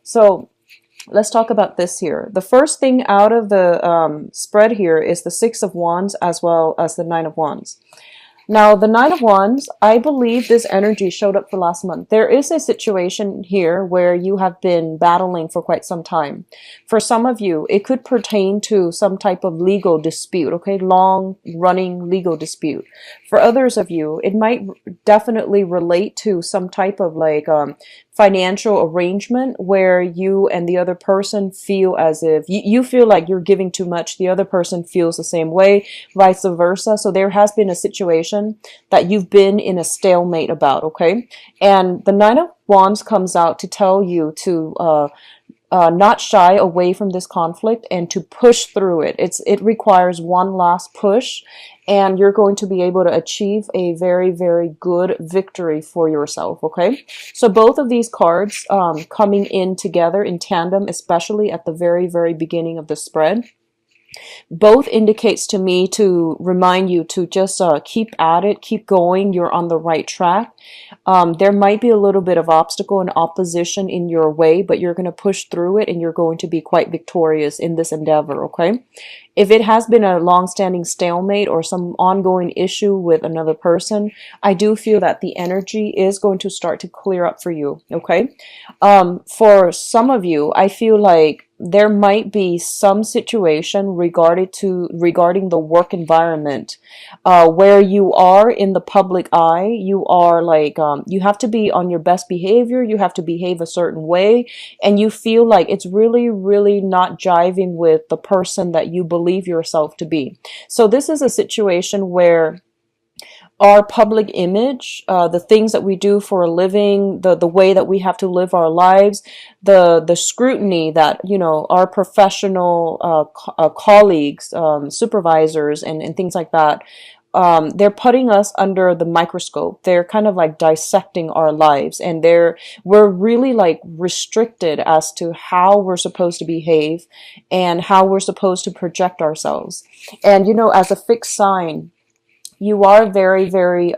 So let's talk about this here. The first thing out of the spread here is the Six of Wands as well as the Nine of Wands. Now, the Nine of Wands, I believe this energy showed up for last month. There is a situation here where you have been battling for quite some time. For some of you, it could pertain to some type of legal dispute, okay? Long-running legal dispute. For others of you, it might definitely relate to some type of like financial arrangement where you and the other person feel as if you feel like you're giving too much, the other person feels the same way, vice versa. So there has been a situation that you've been in a stalemate about, okay? And the Nine of Wands comes out to tell you to not shy away from this conflict and to push through it. It requires one last push, and you're going to be able to achieve a very, very good victory for yourself, okay? So both of these cards coming in together in tandem, especially at the very, very beginning of the spread, both indicates to me to remind you to just keep at it, keep going. You're on the right track. There might be a little bit of obstacle and opposition in your way, but you're going to push through it and you're going to be quite victorious in this endeavor, okay? If it has been a long-standing stalemate or some ongoing issue with another person, I do feel that the energy is going to start to clear up for you, okay? For some of you, I feel like there might be some situation regarding the work environment where you are in the public eye. You are like you have to be on your best behavior, you have to behave a certain way, and you feel like it's really, really not jiving with the person that you believe yourself to be. So this is a situation where our public image, the things that we do for a living, the way that we have to live our lives, the scrutiny that, you know, our professional colleagues, supervisors, and things like that, they're putting us under the microscope. They're kind of like dissecting our lives, and we're really like restricted as to how we're supposed to behave and how we're supposed to project ourselves. And, you know, as a fixed sign, you are very, very,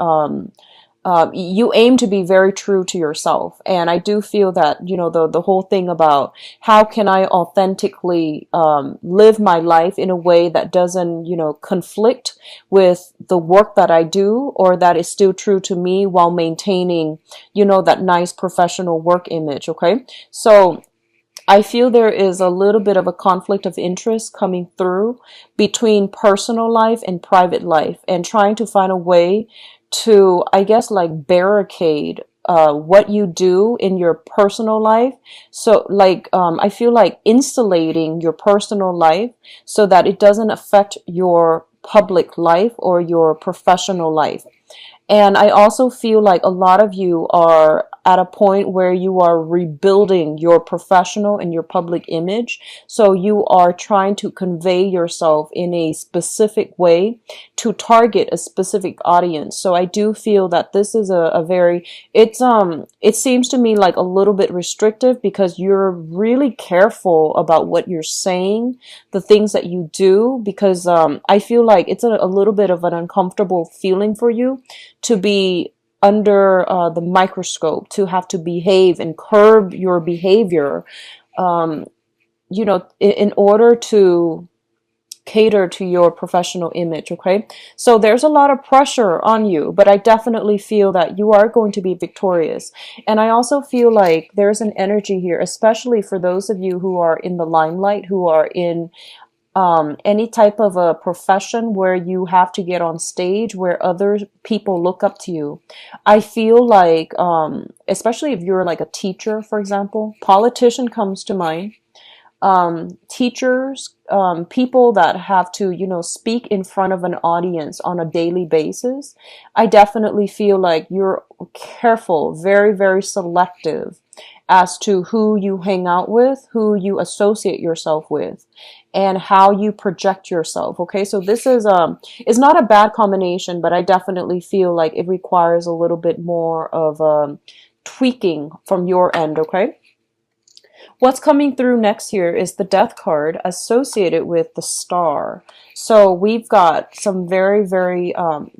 you aim to be very true to yourself. And I do feel that, you know, the whole thing about how can I authentically live my life in a way that doesn't, you know, conflict with the work that I do, or that is still true to me while maintaining, you know, that nice professional work image, okay? So I feel there is a little bit of a conflict of interest coming through between personal life and private life, and trying to find a way to, I guess, like barricade what you do in your personal life. So like, I feel like insulating your personal life so that it doesn't affect your public life or your professional life. And I also feel like a lot of you are at a point where you are rebuilding your professional and your public image. So you are trying to convey yourself in a specific way to target a specific audience. So I do feel that this is a very, it seems to me like a little bit restrictive, because you're really careful about what you're saying, the things that you do, because I feel like it's a little bit of an uncomfortable feeling for you to be under the microscope, to have to behave and curb your behavior, you know, in order to cater to your professional image, okay? So there's a lot of pressure on you, but I definitely feel that you are going to be victorious. And I also feel like there's an energy here, especially for those of you who are in the limelight, who are in any type of a profession where you have to get on stage, where other people look up to you. I feel like, especially if you're like a teacher, for example, politician comes to mind, teachers, people that have to, you know, speak in front of an audience on a daily basis. I definitely feel like you're careful, very, very selective as to who you hang out with, who you associate yourself with, and how you project yourself. Okay, so this is not a bad combination, but I definitely feel like it requires a little bit more of tweaking from your end. Okay, what's coming through next here is the Death card associated with the Star. So we've got some very, very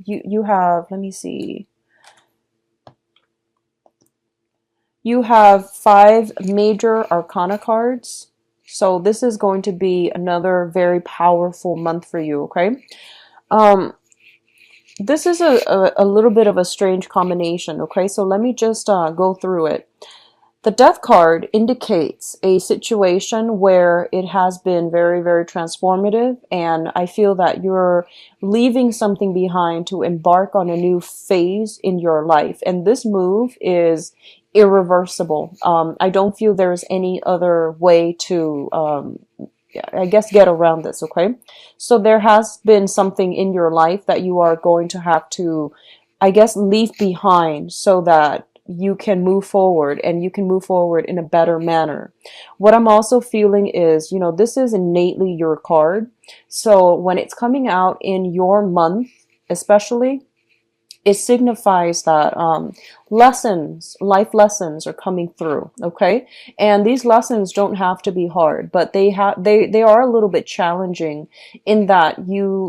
you have, let me see. You have 5 major arcana cards. So this is going to be another very powerful month for you, okay? Um, this is a little bit of a strange combination, okay? So let me just go through it. The death card indicates a situation where it has been very, very transformative, and I feel that you're leaving something behind to embark on a new phase in your life. And this move is irreversible. I don't feel there's any other way to, I guess, get around this, okay? So there has been something in your life that you are going to have to, I guess, leave behind so that you can move forward, and you can move forward in a better manner. What I'm also feeling is, this is innately your card. So when it's coming out in your month, especially, it signifies that life lessons are coming through, okay? And these lessons don't have to be hard, but they are a little bit challenging in that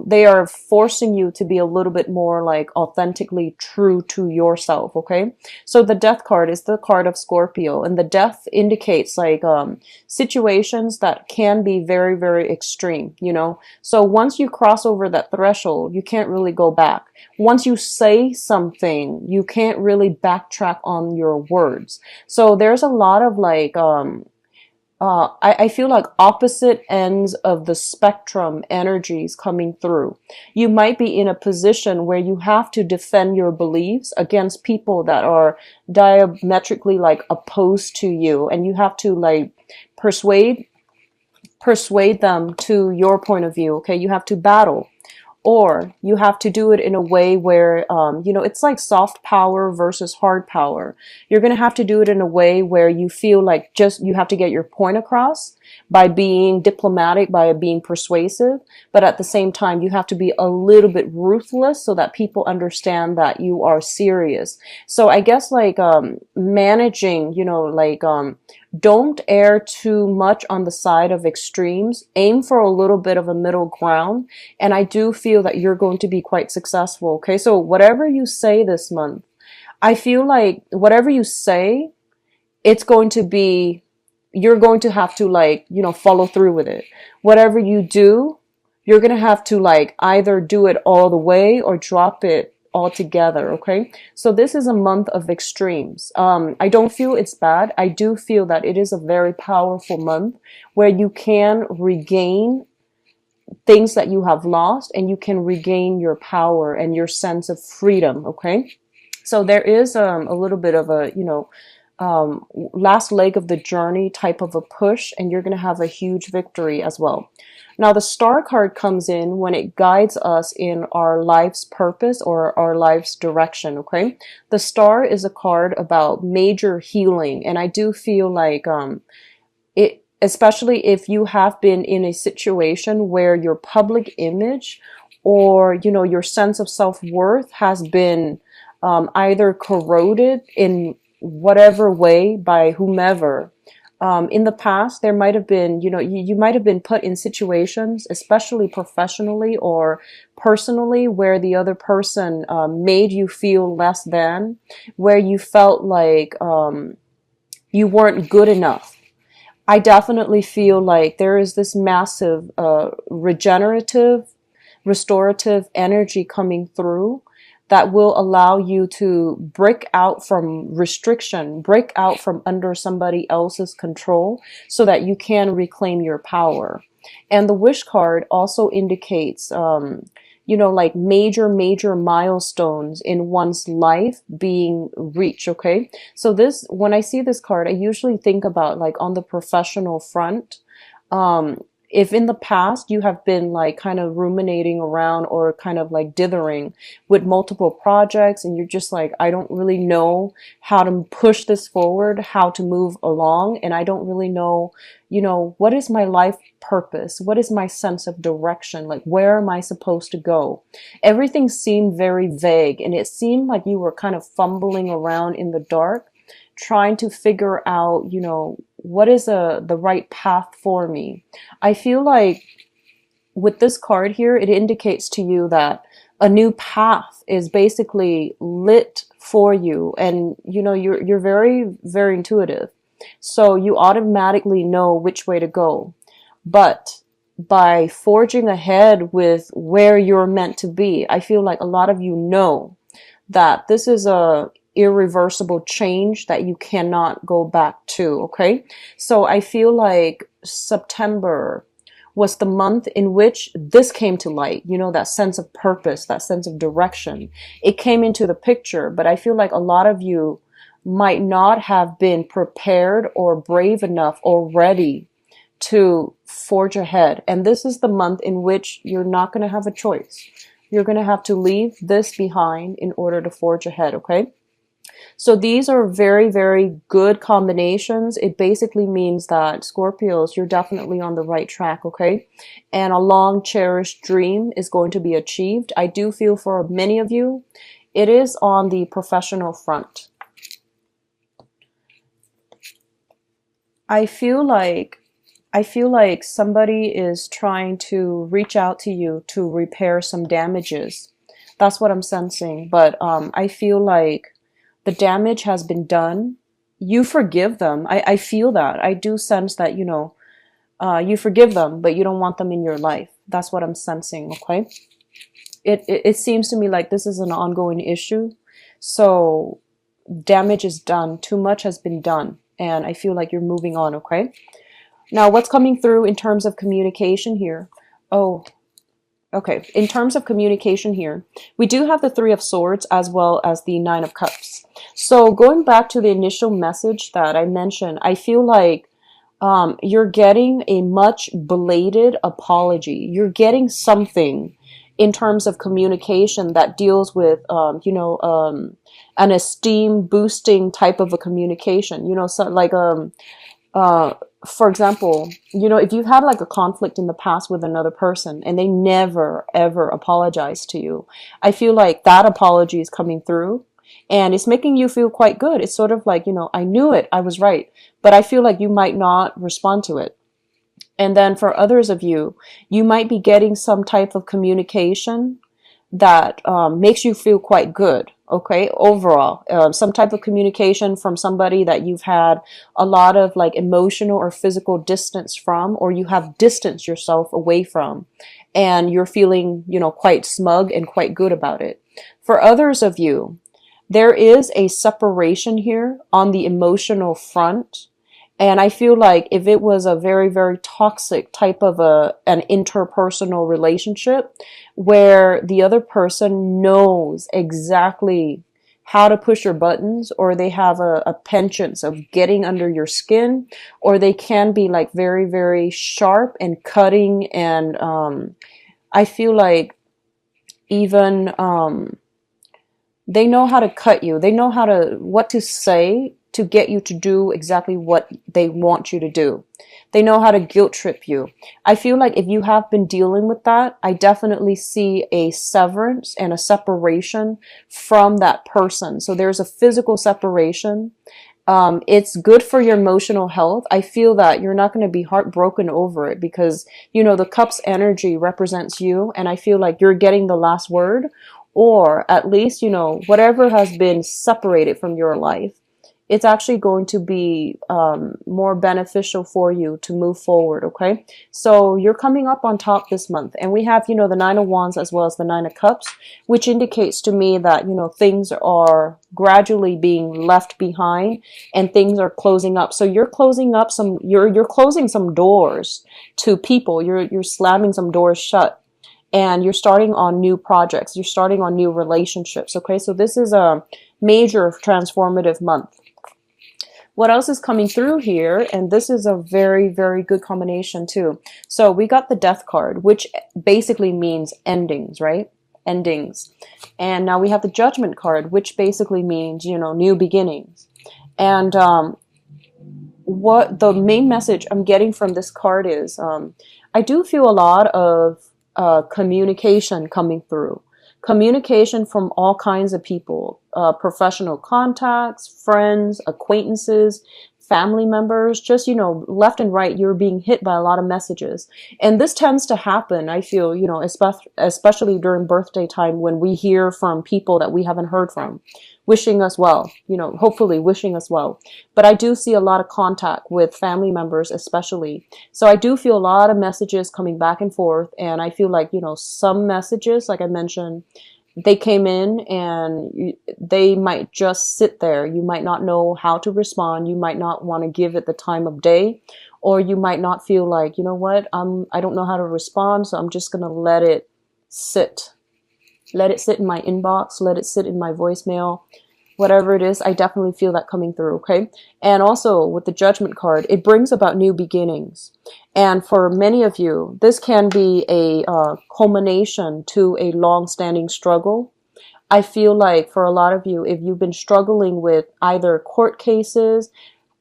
they are forcing you to be a little bit more like authentically true to yourself, okay? So the death card is the card of Scorpio, and the death indicates like situations that can be very, very extreme, So once you cross over that threshold, you can't really go back. Once you say something, you can't really backtrack on your words. So there's a lot of like, I feel like opposite ends of the spectrum energies coming through. You might be in a position where you have to defend your beliefs against people that are diametrically like opposed to you, and you have to like persuade them to your point of view. Okay, you have to battle. Or you have to do it in a way where, it's like soft power versus hard power. You're going to have to do it in a way where you feel like just you have to get your point across by being diplomatic, by being persuasive. But at the same time, you have to be a little bit ruthless so that people understand that you are serious. So I guess like managing, don't err too much on the side of extremes. Aim for a little bit of a middle ground. And I do feel that you're going to be quite successful. Okay. So whatever you say this month, I feel like whatever you say, it's going to be, you're going to have to like, follow through with it. Whatever you do, you're going to have to like either do it all the way or drop it altogether. Okay. So this is a month of extremes. I don't feel it's bad. I do feel that it is a very powerful month where you can regain things that you have lost, and you can regain your power and your sense of freedom. Okay. So there is a little bit of a, last leg of the journey type of a push, and you're going to have a huge victory as well. Now, the star card comes in when it guides us in our life's purpose or our life's direction, okay? The star is a card about major healing, and I do feel like it, especially if you have been in a situation where your public image or, your sense of self-worth has been either corroded in whatever way by whomever. In the past, there might have been, you might have been put in situations, especially professionally or personally, where the other person made you feel less than, where you felt like you weren't good enough. I definitely feel like there is this massive restorative energy coming through that will allow you to break out from restriction, break out from under somebody else's control so that you can reclaim your power. And the wish card also indicates, like major milestones in one's life being reached, okay? So when I see this card, I usually think about like on the professional front, if in the past you have been like kind of ruminating around or kind of like dithering with multiple projects and you're just like, I don't really know how to push this forward, how to move along, and I don't really know, what is my life purpose? What is my sense of direction? Like, where am I supposed to go? Everything seemed very vague, and it seemed like you were kind of fumbling around in the dark, trying to figure out, what is the right path for me. I feel like with this card here, it indicates to you that a new path is basically lit for you. And you know, you're very, very intuitive. So you automatically know which way to go. But by forging ahead with where you're meant to be, I feel like a lot of you know that this is a irreversible change that you cannot go back to, okay? So I feel like September was the month in which this came to light, you know, that sense of purpose, that sense of direction. It came into the picture, but I feel like a lot of you might not have been prepared or brave enough or ready to forge ahead. And this is the month in which you're not going to have a choice. You're going to have to leave this behind in order to forge ahead, okay? So these are very, very good combinations. It basically means that Scorpios, you're definitely on the right track, okay? And a long cherished dream is going to be achieved. I do feel for many of you, it is on the professional front. I feel like somebody is trying to reach out to you to repair some damages. That's what I'm sensing. But I feel like the damage has been done. You forgive them. I feel that. I do sense that, you know, you forgive them, but you don't want them in your life. That's what I'm sensing, okay? It seems to me like this is an ongoing issue. So damage is done. Too much has been done. And I feel like you're moving on, okay? Now, what's coming through in terms of communication here? Oh, okay. In terms of communication here, we do have the Three of Swords as well as the Nine of Cups. So going back to the initial message that I mentioned, I feel like you're getting a much belated apology. You're getting something in terms of communication that deals with, an esteem boosting type of a communication. You know, so like, for example, you know, if you've had like a conflict in the past with another person and they never ever apologize to you, I feel like that apology is coming through and it's making you feel quite good. It's sort of like, you know, I knew it, I was right, but I feel like you might not respond to it. And then for others of you, you might be getting some type of communication that makes you feel quite good. Okay, overall, some type of communication from somebody that you've had a lot of like emotional or physical distance from, or you have distanced yourself away from, and you're feeling, you know, quite smug and quite good about it. For others of you, there is a separation here on the emotional front. And I feel like if it was a very, very toxic type of an interpersonal relationship where the other person knows exactly how to push your buttons, or they have a penchant of getting under your skin, or they can be like very, very sharp and cutting. And I feel like even they know how to cut you. They know what to say to get you to do exactly what they want you to do. They know how to guilt trip you. I feel like if you have been dealing with that, I definitely see a severance and a separation from that person. So there's a physical separation. It's good for your emotional health. I feel that you're not going to be heartbroken over it because, you know, the cup's energy represents you. And I feel like you're getting the last word, or at least, you know, whatever has been separated from your life, it's actually going to be more beneficial for you to move forward, okay? So you're coming up on top this month. And we have, you know, the Nine of Wands as well as the Nine of Cups, which indicates to me that, you know, things are gradually being left behind and things are closing up. So you're closing up you're closing some doors to people. You're slamming some doors shut. And you're starting on new projects. You're starting on new relationships, okay? So this is a major transformative month. What else is coming through here? And this is a very, very good combination too. So we got the Death card, which basically means endings, right? Endings. And now we have the Judgment card, which basically means, you know, new beginnings. And what the main message I'm getting from this card is, I do feel a lot of communication coming through. Communication from all kinds of people, professional contacts, friends, acquaintances, family members, just, left and right, you're being hit by a lot of messages. And this tends to happen, I feel, especially during birthday time when we hear from people that we haven't heard from, wishing us well, hopefully wishing us well. But I do see a lot of contact with family members, especially. So I do feel a lot of messages coming back and forth. And I feel like, some messages, like I mentioned, they came in and they might just sit there. You might not know how to respond. You might not want to give it the time of day, or you might not feel like, you know what, I don't know how to respond, so I'm just going to let it sit. Let it sit in my inbox, let it sit in my voicemail, whatever it is. I definitely feel that coming through, okay? And also with the Judgment card, it brings about new beginnings. And for many of you, this can be a culmination to a long-standing struggle. I feel like for a lot of you, if you've been struggling with either court cases,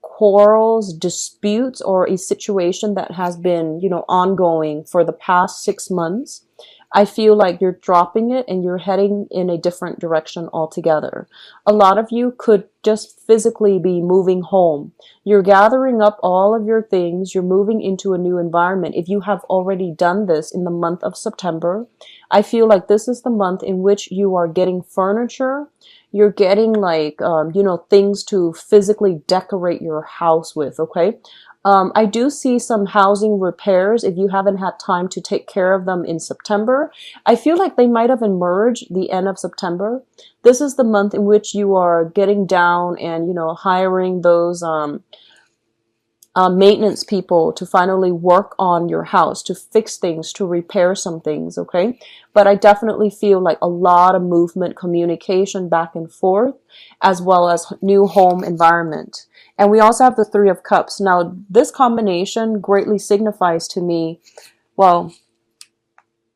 quarrels, disputes, or a situation that has been, ongoing for the past 6 months, I feel like you're dropping it and you're heading in a different direction altogether. A lot of you could just physically be moving home. You're gathering up all of your things. You're moving into a new environment. If you have already done this in the month of September, I feel like this is the month in which you are getting furniture. You're getting like, things to physically decorate your house with, okay? I do see some housing repairs if you haven't had time to take care of them in September. I feel like they might have emerged the end of September. This is the month in which you are getting down and, hiring those maintenance people to finally work on your house, to fix things, to repair some things, okay? But I definitely feel like a lot of movement, communication back and forth, as well as new home environment. And we also have the Three of Cups. Now, this combination greatly signifies to me, well,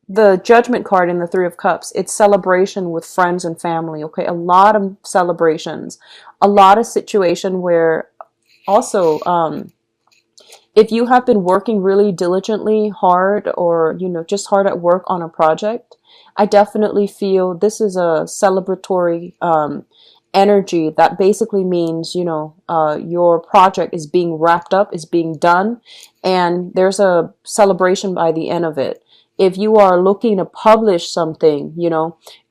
the Judgment card in the Three of Cups, it's celebration with friends and family, okay? A lot of celebrations, a lot of situation where also, if you have been working really diligently, hard, or, just hard at work on a project, I definitely feel this is a celebratory energy that basically means, your project is being wrapped up, is being done, and there's a celebration by the end of it. If you are looking to publish something,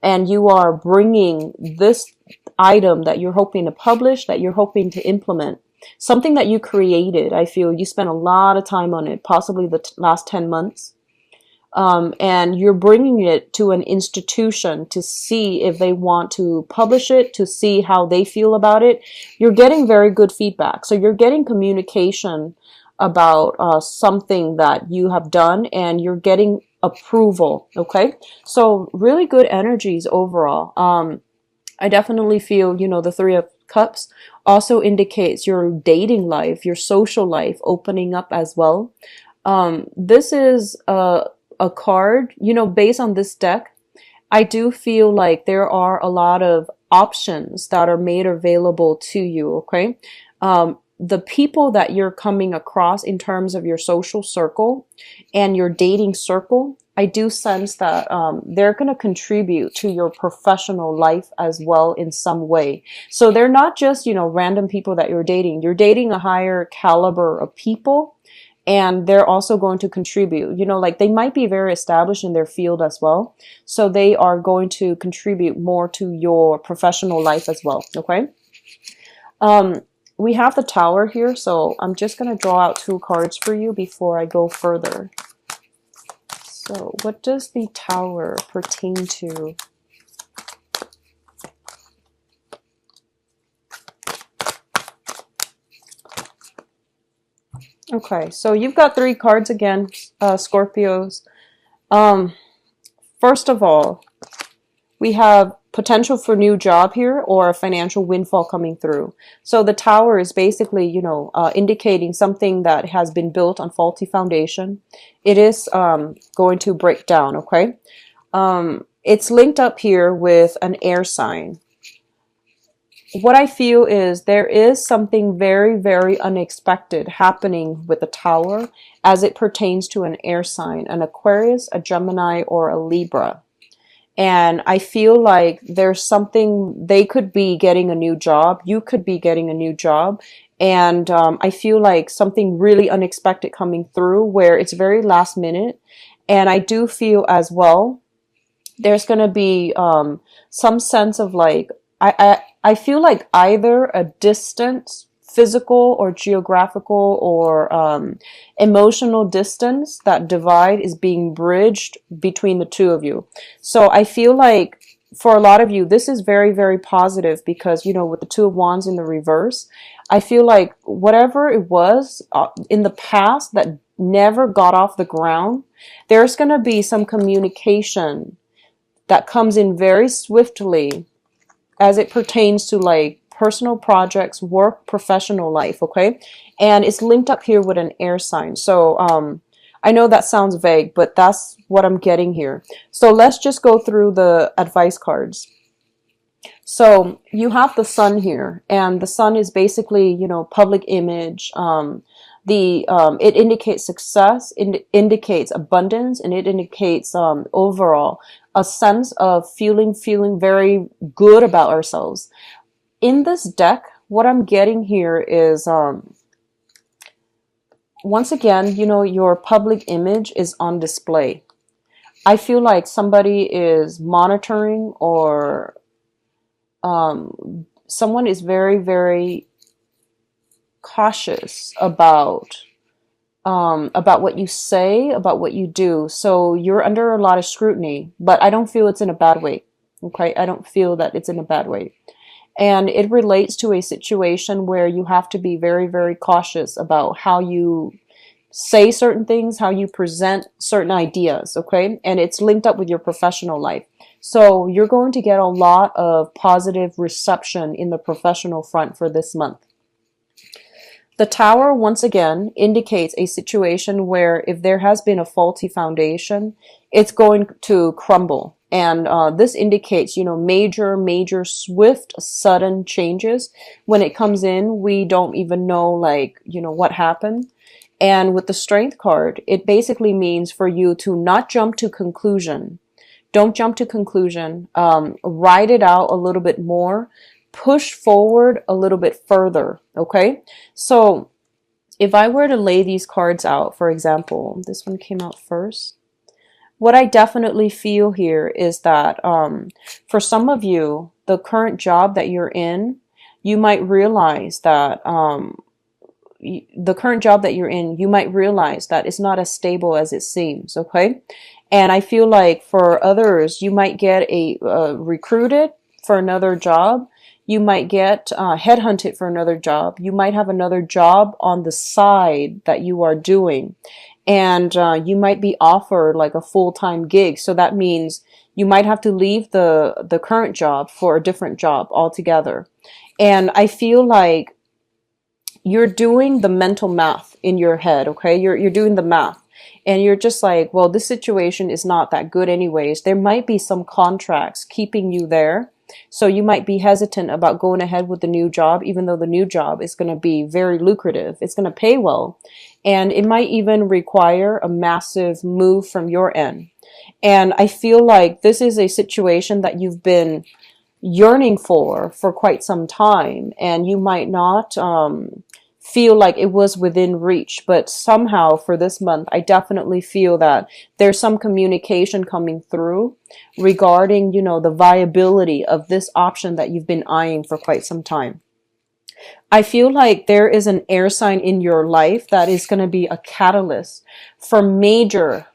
and you are bringing this item that you're hoping to publish, that you're hoping to implement, something that you created, I feel you spent a lot of time on it, possibly the last 10 months. And you're bringing it to an institution to see if they want to publish it, to see how they feel about it. You're getting very good feedback. So you're getting communication about something that you have done, and you're getting approval, okay? So really good energies overall. I definitely feel, the Three of Cups also indicates your dating life, your social life opening up as well. This is a card, based on this deck, I do feel like there are a lot of options that are made available to you, okay? The people that you're coming across in terms of your social circle and your dating circle, I do sense that they're going to contribute to your professional life as well in some way. So they're not just, random people that you're dating. You're dating a higher caliber of people, and they're also going to contribute. Like they might be very established in their field as well. So they are going to contribute more to your professional life as well, okay? We have the Tower here, so I'm just going to draw out 2 cards for you before I go further. So what does the Tower pertain to? Okay, so you've got 3 cards again, Scorpios. First of all, we have potential for new job here or a financial windfall coming through. So the Tower is basically, indicating something that has been built on faulty foundation. It is going to break down, okay? It's linked up here with an air sign. What I feel is there is something very, very unexpected happening with the Tower as it pertains to an air sign, an Aquarius, a Gemini, or a Libra. And I feel like there's something, they could be getting a new job, you could be getting a new job. And I feel like something really unexpected coming through where it's very last minute. And I do feel as well there's going to be some sense of like I feel like either a distance, physical or geographical or emotional distance, that divide is being bridged between the two of you. So I feel like for a lot of you this is very, very positive because, you know, with the Two of Wands in the reverse, I feel like whatever it was in the past that never got off the ground, there's going to be some communication that comes in very swiftly as it pertains to like personal projects, work, professional life, okay? And it's linked up here with an air sign. So I know that sounds vague, but that's what I'm getting here. So let's just go through the advice cards. So you have the sun here, and the sun is basically, you know, public image. It indicates success, it indicates abundance, and it indicates overall a sense of feeling very good about ourselves. In this deck, what I'm getting here is once again, you know, your public image is on display. I feel like somebody is monitoring, or someone is very, very cautious about what you say, about what you do. So you're under a lot of scrutiny, but I don't feel it's in a bad way. Okay, I don't feel that it's in a bad way. And it relates to a situation where you have to be very, very cautious about how you say certain things, how you present certain ideas, okay? And it's linked up with your professional life. So you're going to get a lot of positive reception in the professional front for this month. The Tower, once again, indicates a situation where if there has been a faulty foundation, it's going to crumble. And this indicates, you know, major, swift, sudden changes. When it comes in, we don't even know, like, you know, what happened. And with the Strength card, it basically means for you to not jump to conclusion. Don't jump to conclusion. Ride it out a little bit more. Push forward a little bit further, okay? So if I were to lay these cards out, for example, this one came out first. What I definitely feel here is that for some of you, the current job that you're in, you might realize that you might realize that it's not as stable as it seems, okay? And I feel like for others, you might get recruited for another job. You might get headhunted for another job. You might have another job on the side that you are doing. And you might be offered like a full-time gig. So that means you might have to leave the current job for a different job altogether. And I feel like you're doing the mental math in your head, okay? You're doing the math. And you're just like, well, this situation is not that good anyways. There might be some contracts keeping you there. So you might be hesitant about going ahead with the new job, even though the new job is going to be very lucrative. It's going to pay well. And it might even require a massive move from your end. And I feel like this is a situation that you've been yearning for quite some time. And you might not feel like it was within reach, but somehow for this month, I definitely feel that there's some communication coming through regarding, you know, the viability of this option that you've been eyeing for quite some time. I feel like there is an air sign in your life that is going to be a catalyst for major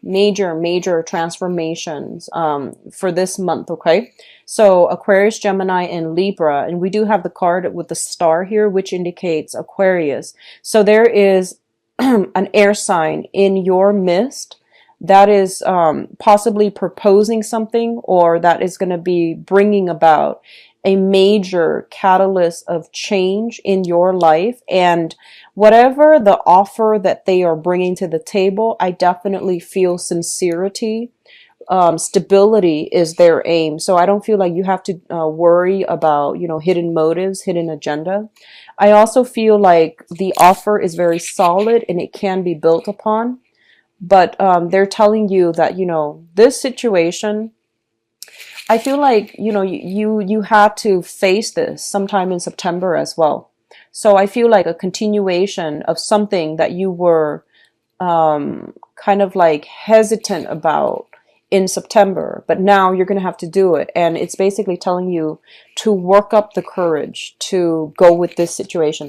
transformations for this month, okay? So Aquarius, Gemini, and Libra, and we do have the card with the star here, which indicates Aquarius. So there is an air sign in your midst that is possibly proposing something, or that is going to be bringing about a major catalyst of change in your life. And whatever the offer that they are bringing to the table, I definitely feel sincerity. Stability is their aim. So I don't feel like you have to worry about, you know, hidden motives, hidden agenda. I also feel like the offer is very solid and it can be built upon. But they're telling you that, you know, this situation, I feel like, you know, you had to face this sometime in September as well. So I feel like a continuation of something that you were kind of like hesitant about in September, but now you're going to have to do it. And it's basically telling you to work up the courage to go with this situation,